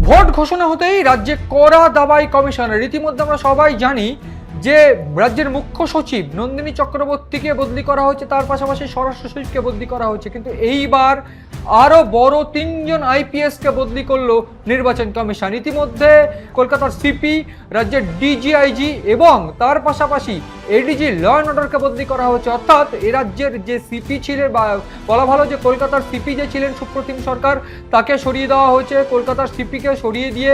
Vote ঘোষণা হতেই রাজ্যে কড়া দাবাই কমিশনের। রীতিমধ্যে আমরা সবাই জানি যে রাজ্যের মুখ্য সচিব নন্দিনী চক্রবর্তীকে বদলি করা হয়েছে, তার পাশাপাশি স্বরাষ্ট্র সচিবকে বদলি করা হয়েছে, কিন্তু এইবার আরো বড় 3জন আইপিএস কে বদলি করলো নির্বাচন কমিশন। ইতিমধ্যে কলকাতার সিপি, রাজ্যের ডিজিআইজি এবং তার পাশাপাশি এডিজি ল অ্যান্ড অর্ডারকে বদলি করা হয়েছে। অর্থাৎ এ রাজ্যের যে সিপি ছিলেন, বা বলা ভালো যে কলকাতার সিপি যে ছিলেন সুপ্রতিম সরকার, তাকে সরিয়ে দেওয়া হয়েছে। কলকাতার সিপিকে সরিয়ে দিয়ে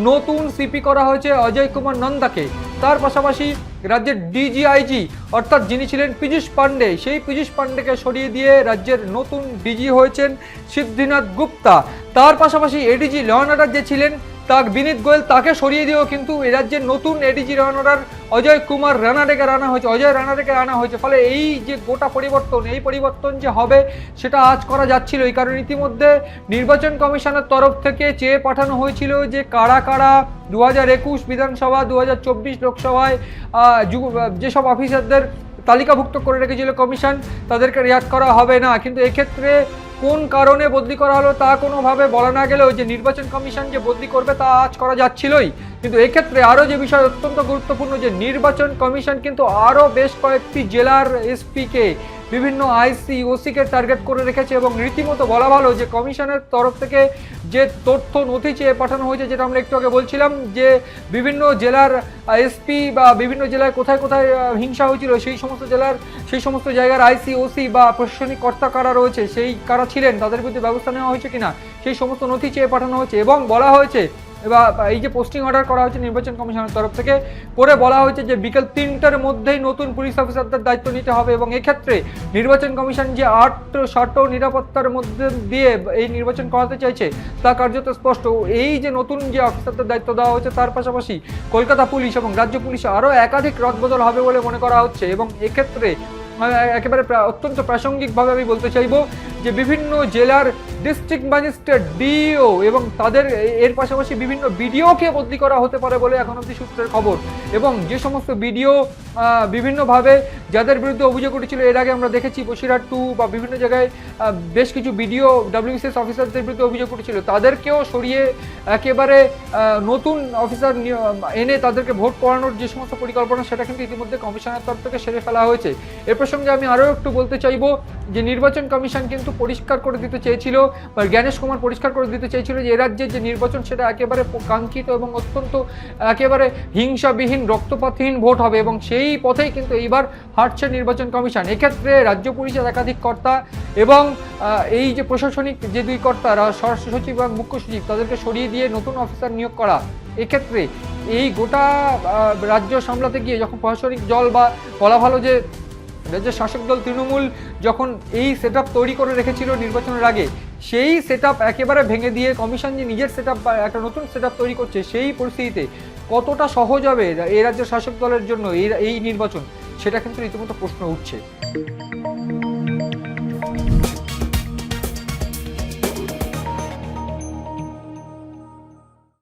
নতুন সিপি করা হয়েছে অজয় কুমার নন্দাকে। তার পাশাপাশি রাজ্যের ডিজিআইজি অর্থাৎ যিনি ছিলেন পীযূষ পান্ডে, সেই পীযূষ পান্ডেকে সরিয়ে দিয়ে রাজ্যের নতুন ডিজি হয়েছেন সিদ্ধিনাথ গুপ্তা। তার পাশাপাশি এডিজি ল অ্যান্ড অর্ডার যে ছিলেন বিনীত গোয়েল, তাকে সরিয়ে দিয়েও কিন্তু এ রাজ্যের নতুন ADG law and order Ajay Kumar রানাডেকে আনা হয়েছে। ফলে এই যে গোটা পরিবর্তন, এই পরিবর্তন যে হবে সেটা আজ করা যাচ্ছিল। এই কারণে ইতিমধ্যে নির্বাচন কমিশনের তরফ থেকে চেয়ে পাঠানো হয়েছিল যে কারা কারা 2021 বিধানসভা, 2024 লোকসভায় যেসব অফিসারদের তালিকাভুক্ত করে রেখেছিল কমিশন, তাদেরকে রিয়াক্ট করা হবে না। কিন্তু এক্ষেত্রে কোন কারণে বদলি করা হলো তা কোনোভাবে বলা না গেলেও যে নির্বাচন কমিশন যে বদলি করবে তা আজ করা যাচ্ছিলই। কিন্তু এক্ষেত্রে আরও যে বিষয় অত্যন্ত গুরুত্বপূর্ণ, যে নির্বাচন কমিশন কিন্তু আরও বেশ কয়েকটি জেলার এসপিকে, বিভিন্ন আইসি ওসিকে টার্গেট করে রেখেছে এবং রীতিমতো বলা ভালো যে কমিশনের তরফ থেকে যে তথ্য নথি চেয়ে পাঠানো হয়েছে, যেটা আমরা একটু আগে বলছিলাম যে বিভিন্ন জেলার এসপি বা বিভিন্ন জেলায় কোথায় কোথায় হিংসা হয়েছিল, সেই সমস্ত জায়গার আইসি ওসি বা প্রশাসনিক কর্তা কারা রয়েছে, সেই কারা ছিলেন, তাদের বিরুদ্ধে ব্যবস্থা নেওয়া হয়েছে কিনা, সেই সমস্ত নথি চেয়ে পাঠানো হয়েছে। এবং বলা হয়েছে বা এই যে পোস্টিং অর্ডার করা হয়েছে নির্বাচন কমিশনের তরফ থেকে, করে বলা হয়েছে যে বিকেল 3টার মধ্যেই নতুন পুলিশ অফিসারদের দায়িত্ব নিতে হবে। এবং এক্ষেত্রে নির্বাচন কমিশন যে 8 নিরাপত্তার মধ্যে দিয়ে এই নির্বাচন করাতে চাইছে তা কার্যত স্পষ্ট। এই যে নতুন যে অফিসারদের দায়িত্ব দেওয়া হচ্ছে, তার পাশাপাশি কলকাতা পুলিশ এবং রাজ্য পুলিশে আরও একাধিক রদবদল হবে বলে মনে করা হচ্ছে। এবং এক্ষেত্রে একেবারে অত্যন্ত প্রাসঙ্গিকভাবে আমি বলতে চাইবো যে বিভিন্ন জেলার ডিস্ট্রিক্ট ম্যাজিস্ট্রেট, ডিও এবং তাদের এর পাশাপাশি বিভিন্ন বিডিওকে বদলি করা হতে পারে বলে এখন অবধি সূত্রের খবর। এবং যে সমস্ত বিডিও বিভিন্নভাবে যাদের বিরুদ্ধে অভিযোগ উঠেছিল, এর আগে আমরা দেখেছি বসিরহাট 2 বা বিভিন্ন জায়গায় বেশ কিছু বিডিও ডব্লিউবিসিএস অফিসারদের বিরুদ্ধে অভিযোগ উঠেছিল, তাদেরকেও সরিয়ে একেবারে নতুন অফিসার এনে তাদেরকে ভোট করানোর যে সমস্ত পরিকল্পনা, সেটা কিন্তু ইতিমধ্যে কমিশনের তরফ থেকে সেরে ফেলা হয়েছে। এ প্রসঙ্গে আমি আরও একটু বলতে চাইবো যে নির্বাচন কমিশন কিন্তু পরিষ্কার করে দিতে চেয়েছিল, বা জ্ঞানেশ কুমার পরিষ্কার করে দিতে চেয়েছিল যে এ রাজ্যের যে নির্বাচন সেটা একেবারে কাঙ্ক্ষিত এবং অত্যন্ত একেবারে হিংসাবিহীন, রক্তপাতহীন ভোট হবে। এবং সেই পথেই কিন্তু এইবার হাঁটছে নির্বাচন কমিশন। এক্ষেত্রে রাজ্য পুলিশের একাধিক কর্তা এবং এই যে প্রশাসনিক যে 2 কর্তা, স্বরাষ্ট্র সচিব এবং মুখ্য সচিব, তাদেরকে সরিয়ে দিয়ে নতুন অফিসার নিয়োগ করা, এক্ষেত্রে এই গোটা রাজ্য সামলাতে গিয়ে যখন প্রশাসনিক দল বা বলা ভালো যে রাজ্যের শাসক দল তৃণমূল যখন এই সেটআপ তৈরি করে রেখেছিল নির্বাচনের আগে, সেই সেটআপ একেবারে ভেঙে দিয়ে কমিশন যে নিজের সেটআপ বা একটা নতুন সেটআপ তৈরি করছে, সেই পরিস্থিতিতে কতটা সহজ হবে এই রাজ্যের শাসক দলের জন্য এই নির্বাচন, সেটা কিন্তু রীতিমতো প্রশ্ন উঠছে।